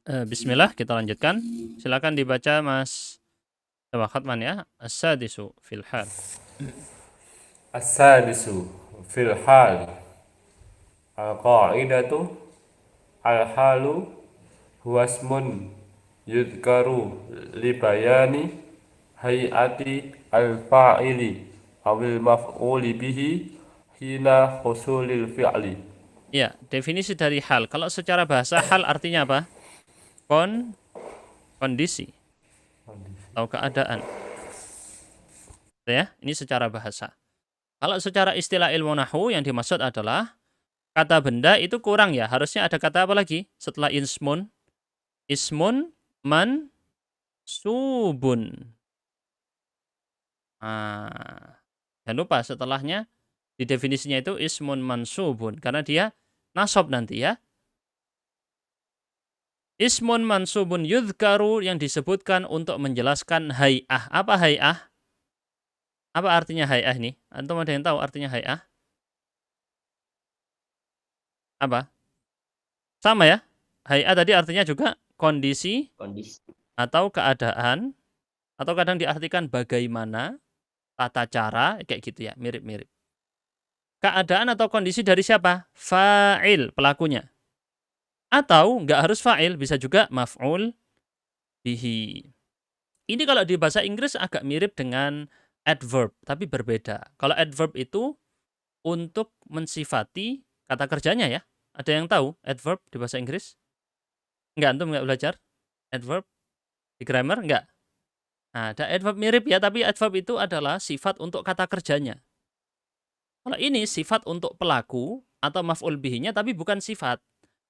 Bismillah, kita lanjutkan. Silakan dibaca Mas Coba Khatman ya. As-sadisu fil hal. As-sadisu fil hal al-qa'idatu al-halu huwa ismun yudhkaru li bayani hayati al-fa'ili awil maf'uli bihi hina husulil fi'li. Ya, definisi dari hal. Kalau secara bahasa hal artinya apa? Kondisi atau keadaan. Ya, ini secara bahasa. Kalau secara istilah ilmu nahwu yang dimaksud adalah kata benda itu kurang ya. Harusnya ada kata apa lagi? Setelah ismun, ismun man subun. Jangan lupa setelahnya di definisinya itu ismun mansubun karena dia nasab nanti ya. Ismun mansubun yudhkaru yang disebutkan untuk menjelaskan hay'ah. Apa hay'ah? Apa artinya hay'ah ini? Antum ada yang tahu artinya hay'ah? Apa? Sama ya? Hay'ah tadi artinya juga kondisi Kondisi. atau keadaan atau kadang diartikan bagaimana, tata cara, kayak gitu ya, mirip-mirip. Keadaan atau kondisi dari siapa? Fa'il, pelakunya. Atau nggak harus fa'il, bisa juga maf'ul bihi. Ini kalau di bahasa Inggris agak mirip dengan adverb, tapi berbeda. Kalau adverb itu untuk mensifati kata kerjanya ya. Ada yang tahu adverb di bahasa Inggris? Enggak, antum nggak belajar adverb di grammar? Enggak. Nah, ada adverb mirip ya, tapi adverb itu adalah sifat untuk kata kerjanya. Kalau ini sifat untuk pelaku atau maf'ul bihinya, tapi bukan sifat.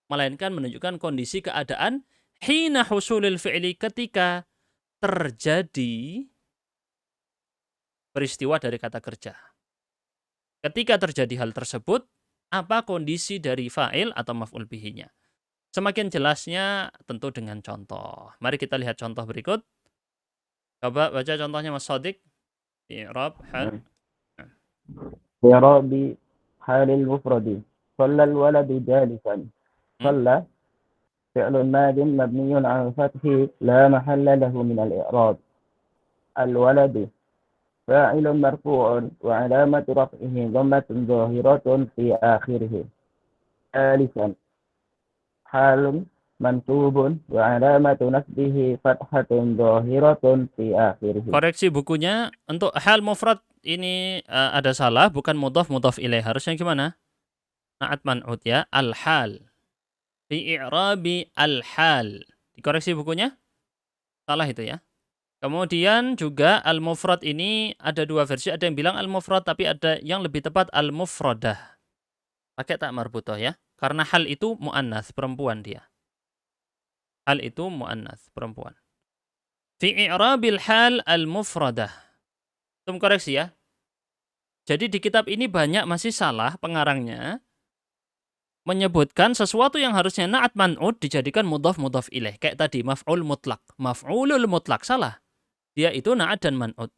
Melainkan menunjukkan kondisi keadaan hina husulil fi'li, ketika terjadi peristiwa dari kata kerja. Ketika terjadi hal tersebut, apa kondisi dari fa'il atau maf'ul bihinya? Semakin jelasnya tentu dengan contoh. Mari kita lihat contoh berikut. Coba baca contohnya Mas Sodik. I'rab hal. إعراب حال المفرد صلى الولد جالسا. صلى فعل ماض مبني على الفتح لا محل له من الإعراب. الولد فاعل مرفوع وعلامة رفعه ضمة ظاهرة في آخره. جالسا حال منصوب وعلامة نصبه فتحة ظاهرة في آخره. Koreksi bukunya, untuk hal mufrad ini ada salah, bukan mudhaf mudhaf ilaih. Harusnya gimana? Na'at man'ud ya, al-hal. Fi i'rabi al-hal. Dikoreksi bukunya? Salah itu ya. Kemudian juga al-mufrad ini ada dua versi. Ada yang bilang al-mufrad, tapi ada yang lebih tepat al-mufradah. Pakai tak marbutoh ya. Karena hal itu mu'annas, perempuan dia. Hal itu mu'annas, perempuan. Fi i'rabil hal al-mufradah. Tum koreksi ya. Jadi di kitab ini banyak masih salah pengarangnya menyebutkan sesuatu yang harusnya na'at man'ud dijadikan mudhaf mudhaf ilaih. Kayak tadi maf'ul mutlak. Maf'ulul mutlak salah. Dia itu na'at dan man'ud.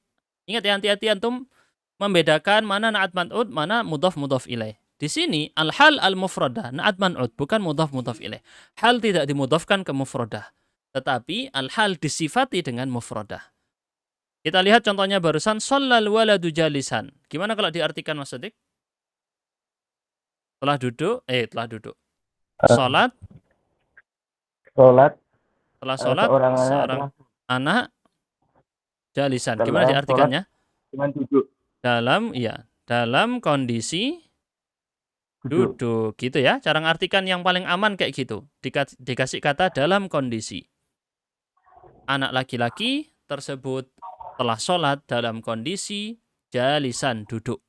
Ingat ya, hati-hati antum membedakan mana na'at man'ud, mana mudhaf mudhaf ilaih. Di sini al-hal al-mufradah, na'at man'ud, bukan mudhaf mudhaf ilaih. Hal tidak dimudhafkan ke mufradah, tetapi al-hal disifati dengan mufradah. Kita lihat contohnya barusan, shallal waladu jalisan. Gimana kalau diartikan Mas Sodik? Telah duduk. Salat. Sholat Setelah salat seorang seorang anak anak jalisan. Gimana setelah sholat diartikannya? dengan duduk. Dalam kondisi duduk gitu ya. Cara ngartikan yang paling aman kayak gitu. Dikasih kata dalam kondisi. Anak laki-laki tersebut telah sholat dalam kondisi jalisan, duduk.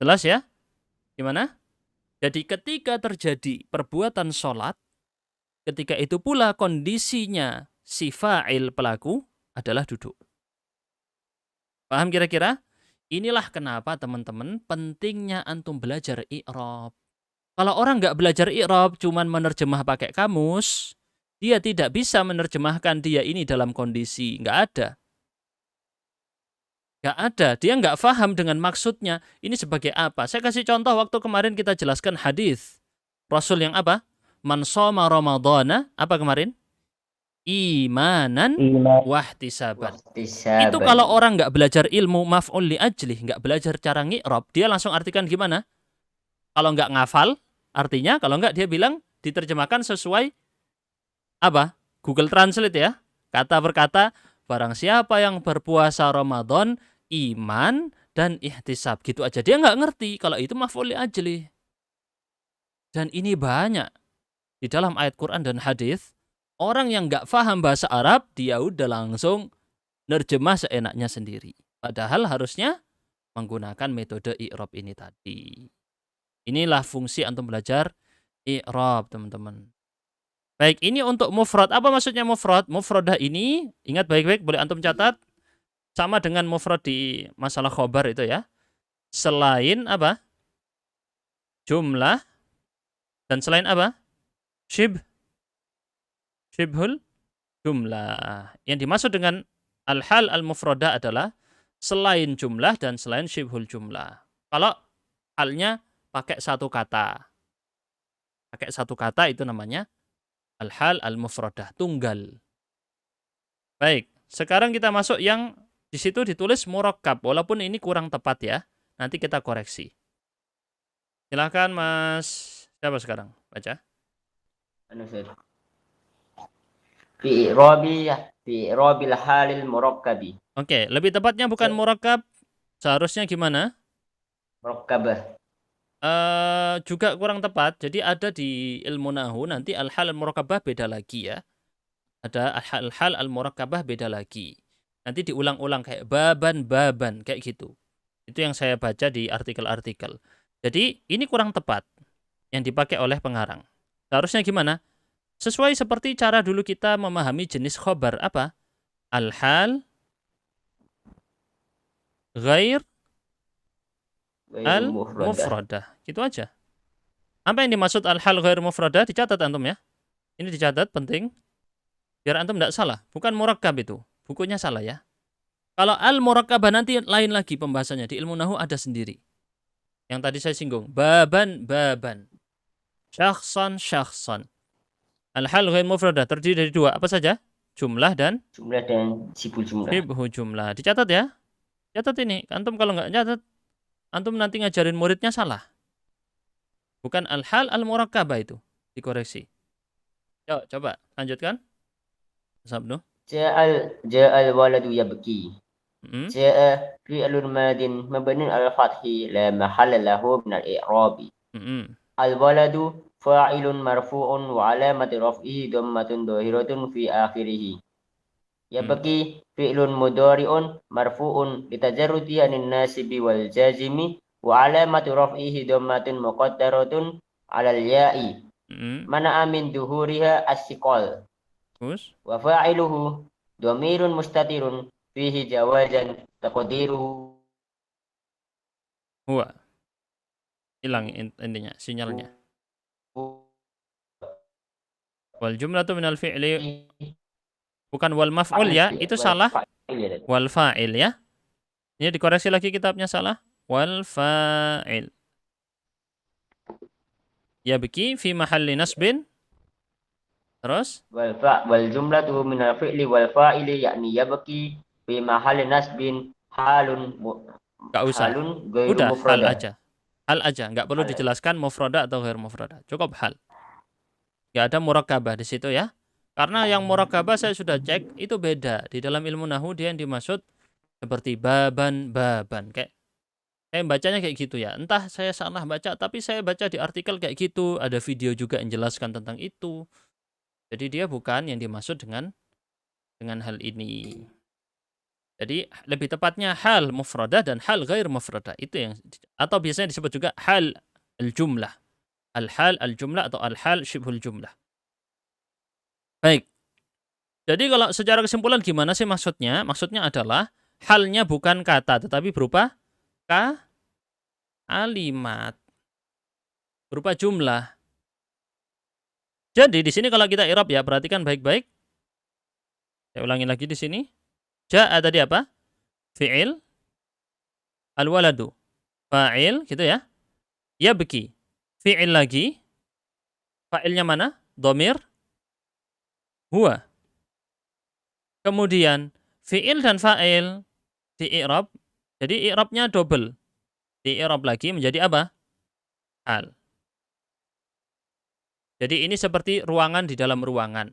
Jelas ya? Gimana? Jadi ketika terjadi perbuatan sholat, ketika itu pula kondisinya si fa'il pelaku adalah duduk. Paham kira-kira? Inilah kenapa teman-teman pentingnya antum belajar i'rab. Kalau orang nggak belajar i'rab, cuman menerjemah pakai kamus, dia tidak bisa menerjemahkan dia ini dalam kondisi. Nggak ada. Nggak ada. Dia nggak paham dengan maksudnya. Ini sebagai apa? Saya kasih contoh waktu kemarin kita jelaskan hadis. Rasul yang apa? Man shoma ramadhana, apa kemarin? Imanan iman wahtisaban. Wahtisaban. Itu kalau orang nggak belajar ilmu maf'ul li ajlih, nggak belajar cara ngi'rab, dia langsung artikan gimana? Kalau nggak ngafal, artinya kalau nggak dia bilang diterjemahkan sesuai apa? Google Translate ya. Kata per kata, barang siapa yang berpuasa Ramadan, iman dan ihtisab. Gitu aja. Dia nggak ngerti kalau itu maf'ul li ajlih. Dan ini banyak di dalam ayat Quran dan hadis. Orang yang nggak paham bahasa Arab, dia udah langsung nerjemah seenaknya sendiri. Padahal harusnya menggunakan metode i'rab ini tadi. Inilah fungsi antum belajar i'rab, teman-teman. Baik, ini untuk mufrad. Apa maksudnya mufrad? Mufradah ini, ingat baik-baik, boleh antum catat. Sama dengan mufrad di masalah khobar itu ya. Selain apa? Jumlah. Dan selain apa? Syibhul jumlah. Yang dimaksud dengan al-hal al-mufradah adalah selain jumlah dan selain syibhul jumlah. Kalau halnya pakai satu kata. Pakai satu kata itu namanya al-hal al-mufradah, tunggal. Baik, sekarang kita masuk yang di situ ditulis murakkab, walaupun ini kurang tepat ya. Nanti kita koreksi. Silakan Mas, siapa sekarang? Baca. Anu Ustaz. Fi i'rabil halil murakkabi. Oke, lebih tepatnya bukan murakkab, seharusnya gimana? Murakkabah. Juga kurang tepat. Jadi ada di ilmu nahu nanti al-hal al-murakkabah beda lagi ya. Ada al-hal al-murakkabah beda lagi. Nanti diulang-ulang kayak baban kayak gitu. Itu yang saya baca di artikel-artikel. Jadi ini kurang tepat yang dipakai oleh pengarang. Seharusnya gimana? Sesuai seperti cara dulu kita memahami jenis khobar apa? Al-hal ghair al-mufradah. Gitu aja. Apa yang dimaksud al-hal ghair mufradah? Dicatat antum ya. Ini dicatat, penting. Biar antum tidak salah. Bukan murakkab itu. Bukunya salah ya. Kalau al-murakkabah nanti lain lagi pembahasannya. Di ilmu nahu ada sendiri. Yang tadi saya singgung. Baban. Syakhsan. Al-hal ghair mufradah terdiri dari dua. Apa saja? Jumlah dan Sibul jumlah. syibhu jumlah. Dicatat ya. Catat ini. Antum kalau nggak catat, antum nanti ngajarin muridnya salah. Bukan al-hal al-murakkabah itu. Dikoreksi. Coba lanjutkan. Sabnu. Ja'al waladu yabki. Hmm. Ja'a fi'lun madin mabniun al-fathi la mahalla lahu min al-i'rabi. Al-waladu fa'ilun marfu'un wa alamati raf'ihi dhammatun dhahiratun fi akhirih. Yabki fi'lun mudhari'un marfu'un litajarrudi anin nasibi wal jazimi wa alamati raf'ihi dhammatun muqaddaratun 'alal ya'i. Mana'a min duhuriha as-siqal. Terus? Wa fa'iluhu dhamirun mustatirun fihi jawazan taqdiruhu Huwa. Hilang intinya, sinyalnya. Wal jumlatu minal fi'li, bukan wal maf'ul ya, itu salah. Wal fa'il ya. Ini dikoreksi lagi kitabnya salah. Wal fa'il. Yabki fi mahalli nasbin. Terus? Wal jumlatu minal fi'li wal fa'ili yakni yabki fi mahalli nasbin halun Gak usah. ghairu Udah, mufradah. Hal aja. Nggak perlu dijelaskan mufradah atau ghair mufradah. Cukup hal. Nggak ada murakkabah di situ ya. Karena yang murakkabah saya sudah cek, itu beda. Di dalam ilmu nahu dia yang dimaksud seperti baban. Kayak saya bacanya kayak gitu ya. Entah saya salah baca, tapi saya baca di artikel kayak gitu. Ada video juga yang jelaskan tentang itu. Jadi dia bukan yang dimaksud dengan hal ini. Jadi lebih tepatnya hal mufradah dan hal ghair mufradah. Itu yang, atau biasanya disebut juga hal al-jumlah. Al-hal al-jumlah atau al-hal syibhul jumlah. Baik. Jadi kalau secara kesimpulan gimana sih maksudnya? Maksudnya adalah halnya bukan kata, tetapi berupa kalimat. Berupa jumlah. Jadi di sini kalau kita i'rab ya, perhatikan baik-baik. Saya ulangi lagi di sini. Ja'a tadi apa? Fi'il. Al-waladu. Fa'il, gitu ya. Yabki. Fi'il lagi. Fa'ilnya mana? Dhamir huwa. Kemudian fi'il dan fa'il di i'rab. Jadi i'rabnya double. Di i'rab lagi menjadi apa? Hal. Jadi ini seperti ruangan di dalam ruangan.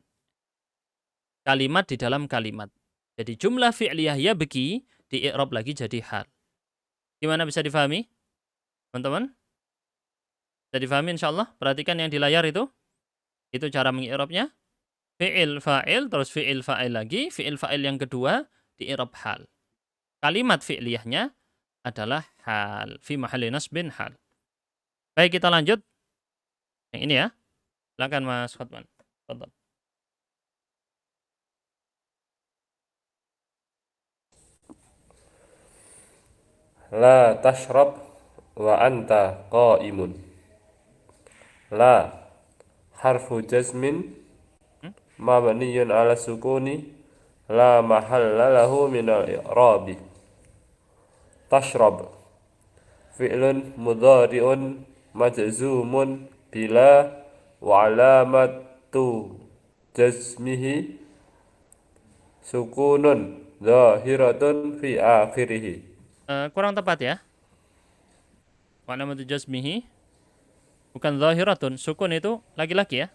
Kalimat di dalam kalimat. Jadi jumlah fi'liyah ya beki di i'rab lagi jadi hal. Gimana, bisa difahami? Teman-teman? Bisa difahami insyaallah? Perhatikan yang di layar itu. Itu cara mengi'rabnya. Fi'il fa'il, terus fi'il fa'il lagi. Fi'il fa'il yang kedua di i'rab hal. Kalimat fi'liyahnya adalah hal. Fi mahalli nasbin hal. Baik, kita lanjut. Yang ini ya. Silakan Mas Khotman. Tafadhol. La tashrab wa anta qa'imun. La harfu jazmin mabniyun ala sukuni la mahalla lahu min al-i'rabi. Tashrab fi'lun mudhari'un majzumun bila wa alamatu jazmihi sukunun zahiratun fi akhirih. Kurang tepat ya. Wa alamatu jazmihi bukan zahiratun. Sukun itu laki-laki ya.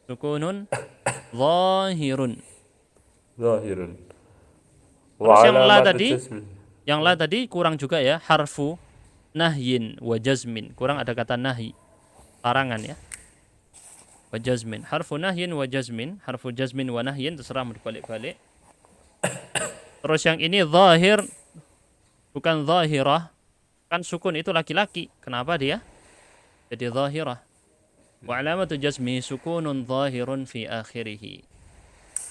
Sukunun zahirun. Zahirun. Terus Wa yang la alamatu tadi, jazmihi. yang la tadi kurang juga ya. Harfu nahyin wa jazmin. Kurang ada kata nahi. Larangan ya. Wa jazmin. Harfu nahyin wa jazmin. Harfu jazmin wa nahyin. Terserah mau dibalik-balik. Terus yang ini zahir. Bukan zahirah. Kan sukun itu laki-laki. Kenapa dia? Jadi zahirah. Wa alamatu jazmi sukunun zahirun fi akhirih.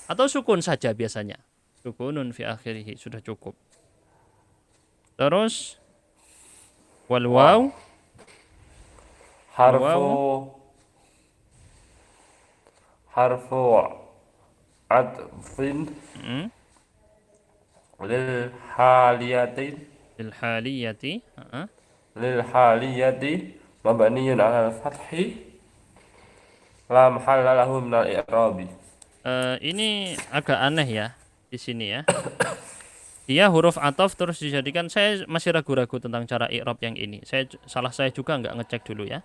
Atau sukun saja biasanya. Sukunun fi akhirih. Sudah cukup. Terus. Wal waw. Harfu adfin lil haliyati mabniyun ala al-fathi la mahalla lahu min al-i'rabi. Ini agak aneh ya di sini ya. Dia huruf ataf terus dijadikan, saya masih ragu-ragu tentang cara i'rab yang ini. Saya juga nggak ngecek dulu ya.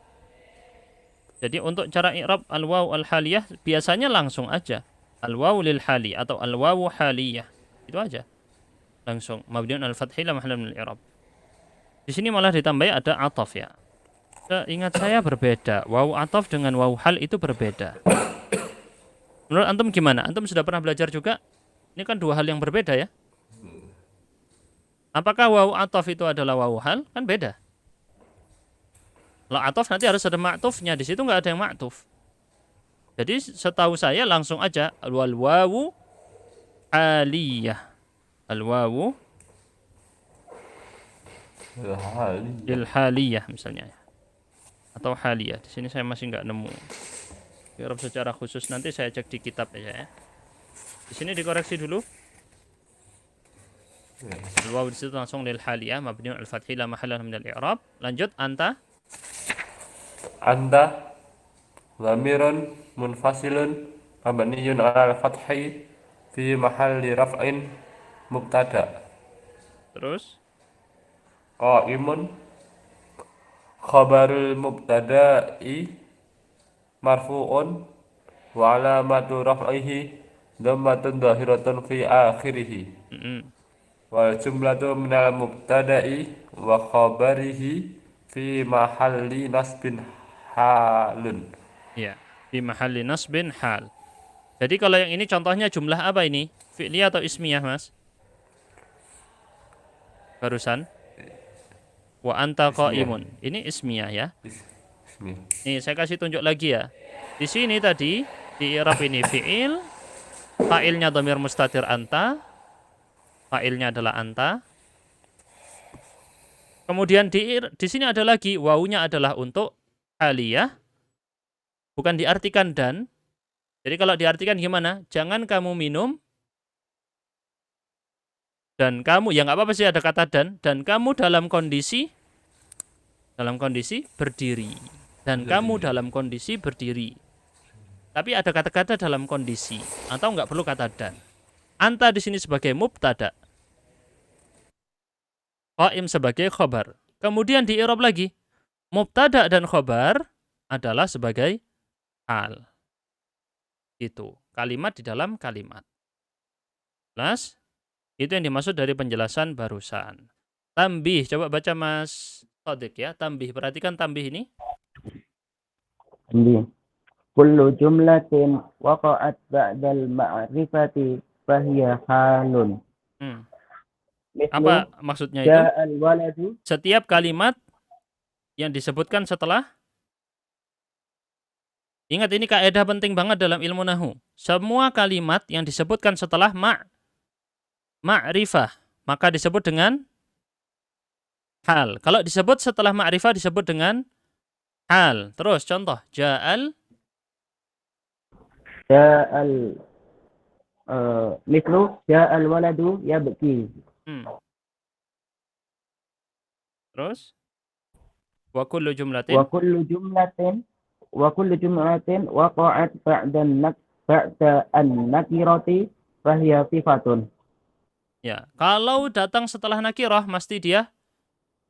Jadi untuk cara i'rab al-waw al-haliyah biasanya langsung aja. Al-waw lil hali atau al-waw haliyah. Itu aja. Langsung mabniun al-fathi la mahalla min al-i'rab. Di sini malah ditambah ada ataf ya. Ingat saya berbeda. Waw ataf dengan waw hal itu berbeda. Menurut antum gimana? Antum sudah pernah belajar juga? Ini kan dua hal yang berbeda ya. Apakah waw ataf itu adalah waw hal? Kan beda. Kalau ataf nanti harus ada ma'tufnya. Di situ nggak ada yang ma'tuf. Jadi setahu saya langsung aja wal wawu aliyah. Al wawu lil haliyah misalnya. Atau haliyah. Di sini saya masih nggak nemu. I'rab secara khusus nanti saya cek di kitab aja ya. Di sini dikoreksi dulu. Al-waw di situ langsung lil haliyah mabniun al-fathi la mahalla min al-i'rab. Lanjut anta. Anta dhamirun munfasilun mabniyun ala al-fathi fi mahalli raf'in mubtada. Terus Qa'imun khabarul mubtada'i marfu'un wa alamatu raf'ihi dhammatun dhahiratun fi akhirih. Wal jumlatu minal mubtada'i wa khabarihi fi mahalli nasbin halun. ya, fi mahalli nasbin hal. Jadi kalau yang ini contohnya jumlah apa ini? Fi'liyah atau ismiyah, Mas? Barusan. Wa anta qa'imun. Ini ismiyah ya. Nih, saya kasih tunjuk lagi ya. Di sini tadi di i'rab ini fi'il, fa'ilnya dhamir mustatir anta. Fa'ilnya adalah anta. Kemudian di sini ada lagi wawunya adalah untuk aliyah. Bukan diartikan dan. Jadi kalau diartikan gimana? Jangan kamu minum dan kamu, ya nggak apa-apa sih ada kata dan kamu dalam kondisi berdiri. dan kamu dalam kondisi berdiri. Tapi ada kata-kata dalam kondisi atau nggak perlu kata dan. Anta di sini sebagai mubtada, qaim sebagai khobar. Kemudian di i'rab lagi, mubtada dan khobar adalah sebagai hal. Itu kalimat di dalam kalimat. Jelas? Itu yang dimaksud dari penjelasan barusan. Tambih, coba baca Mas Sodik ya. Tambih, perhatikan tambih ini. Tambih. Kullu jumlatin waqa'at ba'dal ma'rifati fahiya halun. Apa maksudnya itu? Ja'al waladu. Setiap kalimat yang disebutkan setelah, ingat ini kaidah penting banget dalam ilmu nahwu. Semua kalimat yang disebutkan setelah ma'rifah, maka disebut dengan hal. Kalau disebut setelah ma'rifah disebut dengan hal. Terus contoh, ja'al mislu ja'al waladu yabki. Terus wa kullu jumlatin waqa'at ba'da an-nakirati fahiya sifatun. Ya, kalau datang setelah nakirah mesti dia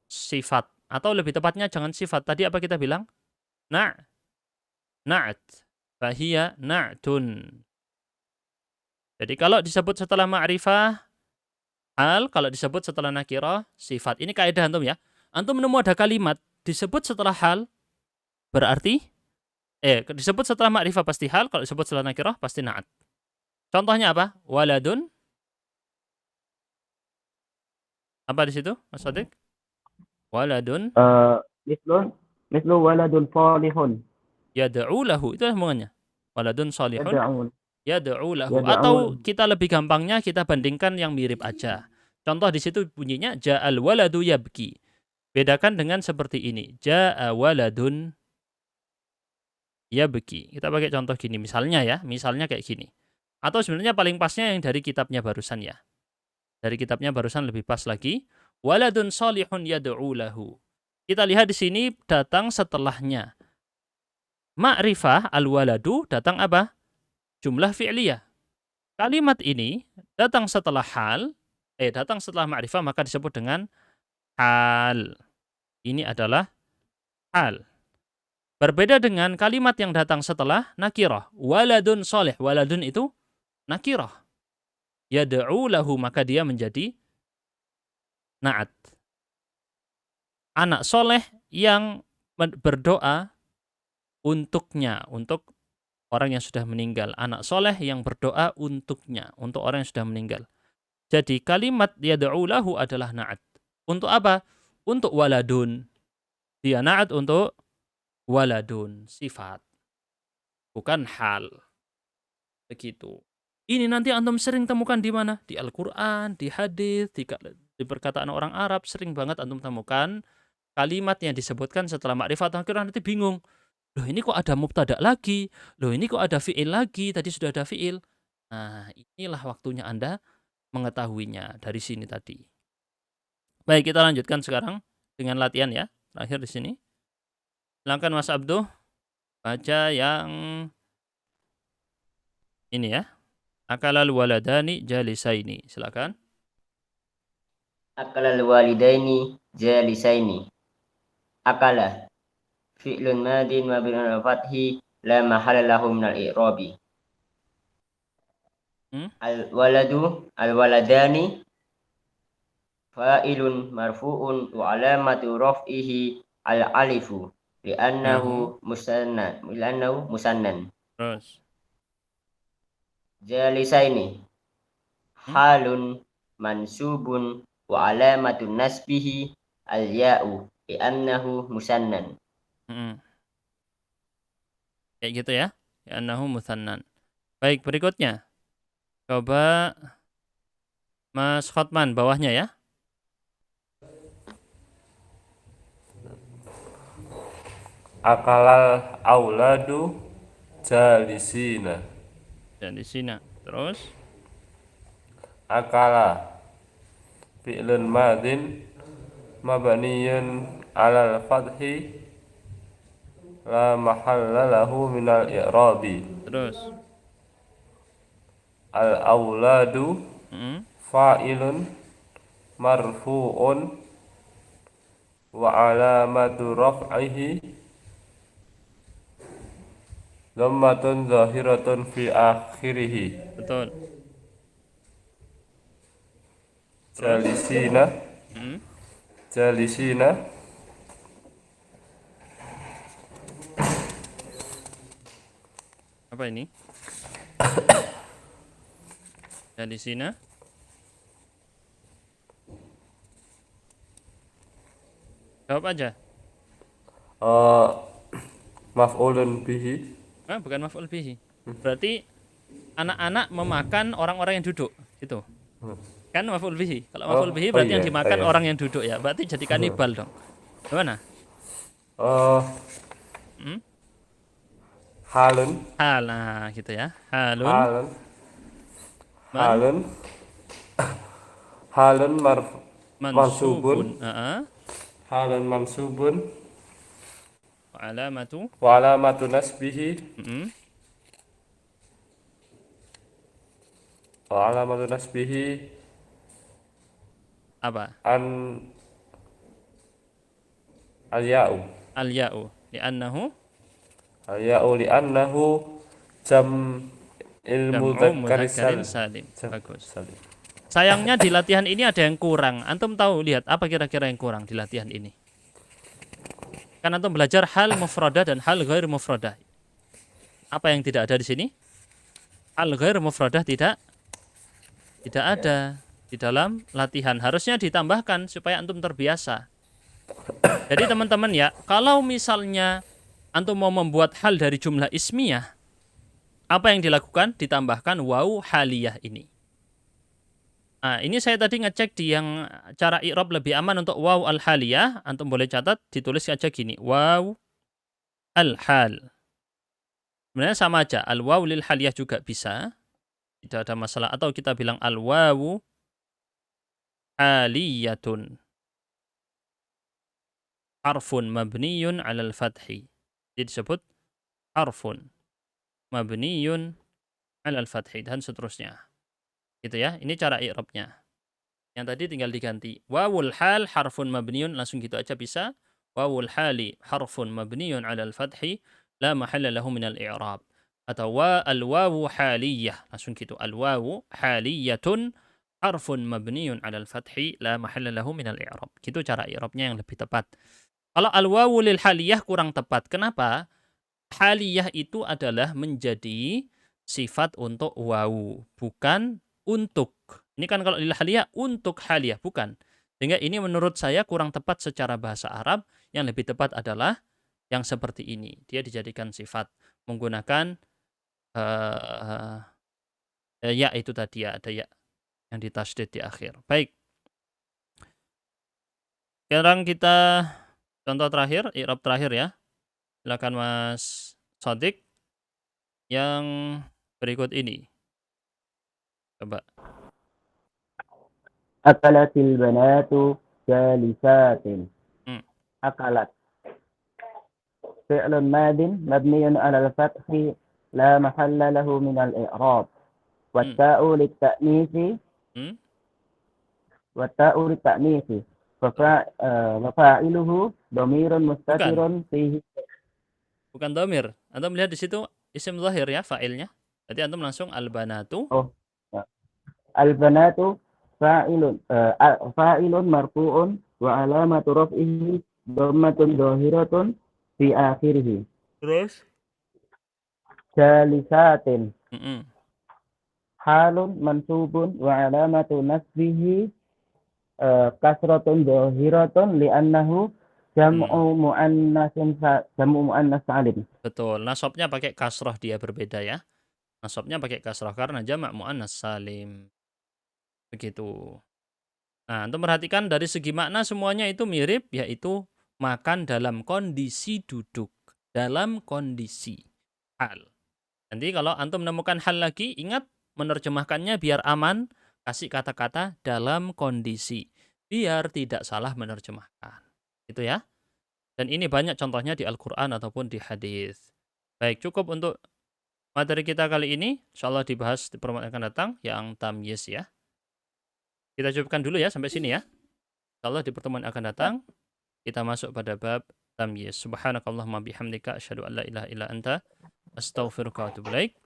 sifat, atau lebih tepatnya jangan sifat. Tadi apa kita bilang? Na'at. Fahiya na'tun. Jadi kalau disebut setelah ma'rifah hal, kalau disebut setelah nakirah sifat. Ini kaidah antum ya. Antum menemu ada kalimat disebut setelah hal berarti disebut setelah ma'rifah pasti hal, kalau disebut setelah nakirah pasti na'at. Contohnya apa? Waladun. Apa di situ, Mas Sodik? Waladun. Mislu waladun salihun. Yad'u lahu, itu hubungannya. Waladun salihun. Yad'u lahu. Atau kita lebih gampangnya kita bandingkan yang mirip aja. Contoh di situ bunyinya ja'al waladu yabki. Bedakan dengan seperti ini. Ja'a waladun yabki. Kita pakai contoh gini misalnya ya. Misalnya kayak gini. Atau sebenarnya paling pasnya yang dari kitabnya barusan ya. Dari kitabnya barusan lebih pas lagi. Waladun salihun yad'u lahu. Kita lihat di sini datang setelahnya. Ma'rifah al-waladu datang apa? Jumlah fi'liyah. Kalimat ini datang setelah hal, datang setelah ma'rifah maka disebut dengan hal. Ini adalah hal. Berbeda dengan kalimat yang datang setelah nakirah. Waladun soleh. Waladun itu nakirah. Yad'u lahu maka dia menjadi na'at. Anak soleh yang berdoa untuknya, untuk orang yang sudah meninggal. Anak soleh yang berdoa untuknya, untuk orang yang sudah meninggal. Jadi kalimat yad'u lahu adalah na'at. Untuk apa? Untuk waladun. Dia na'at untuk waladun, sifat. Bukan hal. Begitu. Ini nanti antum sering temukan di mana? Di Al-Quran, di hadis, di perkataan orang Arab. Sering banget antum temukan kalimat yang disebutkan setelah ma'rifat nakirah, nanti bingung. Loh ini kok ada mubtada lagi? Loh ini kok ada fi'il lagi? Tadi sudah ada fi'il. Nah inilah waktunya Anda mengetahuinya dari sini tadi. Baik, kita lanjutkan sekarang dengan latihan ya. Terakhir di sini. Silakan Mas Abduh baca yang ini ya. Akalal waladani jalisaini. Silakan. Akalal walidaini jalisaini. Akala fi'lun madin mabniun 'alal fathi la mahalla lahu minal i'rabi. Al-waladani fa'ilun marfu'un wa 'alamatu raf'ihi al-alifu li'annahu musannan. Terus. Jalisaini halun mansubun wa 'alamatu nasbihi al-ya'u li'annahu musannan. Kayak gitu ya. Li'annahu musannan. Baik, berikutnya. Coba Mas Khotman bawahnya ya. Akalal auladu jalisina. Jalisina. Terus Akala fi'lun madin mabniyun 'alal fathi la mahalla lahu minal i'rabi. Terus. Al-auladu fa'ilun marfu'un wa alamatu raf'ihi dhammatun zahiratun fi akhirih. Betul. Jalisina jalisina Apa ini? Ya di sini. Jawab aja. Maf'ulun bihi. Bukan maf'ul bihi. Berarti anak-anak memakan orang-orang yang duduk. Itu. Kan maf'ul bihi. Kalau maf'ul bihi berarti yang dimakan orang yang duduk ya. Berarti jadi kanibal dong. Gimana? Halun. Hal, nah gitu ya. Halun. Halun mansubun. Halun mansubun. Wa alamatu nasbihi. Wa alamatu nasbihi. Apa? Al-ya'u. Al-ya'u. Li'annahu ilmu mudzakkar salim. Bagus. Sayangnya di latihan ini ada yang kurang. Antum tahu, lihat apa kira-kira yang kurang di latihan ini? Kan antum belajar hal mufradah dan hal ghair mufradah. Apa yang tidak ada di sini? Hal ghair mufradah tidak ada di dalam latihan. Harusnya ditambahkan supaya antum terbiasa. Jadi teman-teman ya, kalau misalnya antum mau membuat hal dari jumlah ismiyah, apa yang dilakukan? Ditambahkan waw haliyah ini. Nah, ini saya tadi ngecek di yang cara i'rab lebih aman untuk waw al-haliyah. Antum boleh catat, ditulis aja gini. Waw al-hal. Sebenarnya sama aja. Al-waw lil haliyah juga bisa. Tidak ada masalah. Atau kita bilang al-wawu haliyatun. Harfun mabniyun alal fathi. Jadi disebut harfun mabniyun alal fathi dan seterusnya. Gitu ya. Ini cara i'rabnya. Yang tadi tinggal diganti. Wawul hal harfun mabniyun, langsung gitu aja bisa. Wawul hali harfun mabniyun alal fathi la mahalla lahu minal i'rab. Atau al-wawu haliyah, langsung gitu. Al-wawu haliyatun harfun mabniyun alal fathi la mahalla lahu minal i'rab. Gitu cara i'rabnya yang lebih tepat. Kalau al-wawu lil haliyah kurang tepat. Kenapa? Haliyah itu adalah menjadi sifat untuk wawu, bukan untuk. Ini kan kalau lil haliyah untuk haliyah, bukan. Sehingga ini menurut saya kurang tepat secara bahasa Arab. Yang lebih tepat adalah yang seperti ini. Dia dijadikan sifat menggunakan ya itu tadi ya, ada ya yang ditasydid di akhir. Baik. Sekarang kita contoh terakhir, i'rab terakhir ya. Silakan Mas Shadiq yang berikut ini. Coba. Akalatil banatu jalisatin. Akalat. Fi'lun madin mabniyun 'ala al-fathi la mahalla lahu min al-i'rab. Watta'u lit-ta'nisi. Watta'u lit-ta'nisi. Fa'iluhu dhamirun mustatirun fihi. Bukan dhamir. Antum melihat di situ isim zahir ya fa'ilnya. Jadi antum langsung al-banatu. Al-banatu fa'ilun marfu'un wa alamatu raf'ihi dhammatun dhahiratun fi akhirih. Terus jalisatin. Halun mansubun wa alamatu nasbihi kasratun dhahiratun li'annahu jam'u muannas salim. Betul. Nasabnya pakai kasrah, dia berbeda ya. Nasabnya pakai kasrah karena jamak muannas salim. Begitu. Nah, untuk perhatikan dari segi makna semuanya itu mirip, yaitu makan dalam kondisi duduk, dalam kondisi hal. Nanti kalau antum menemukan hal lagi, ingat menerjemahkannya biar aman, kasih kata-kata dalam kondisi, biar tidak salah menerjemahkan. Itu ya. Dan ini banyak contohnya di Al-Quran ataupun di hadis. Baik, cukup untuk materi kita kali ini. Insyaallah dibahas di pertemuan akan datang yang tamyiz ya. Kita cukupkan dulu ya sampai sini ya. Insyaallah di pertemuan akan datang kita masuk pada bab tamyiz. Subhanakallahumma bihamdika asyhadu an la ilaha illa anta astaghfiruka wa atubu ilaik.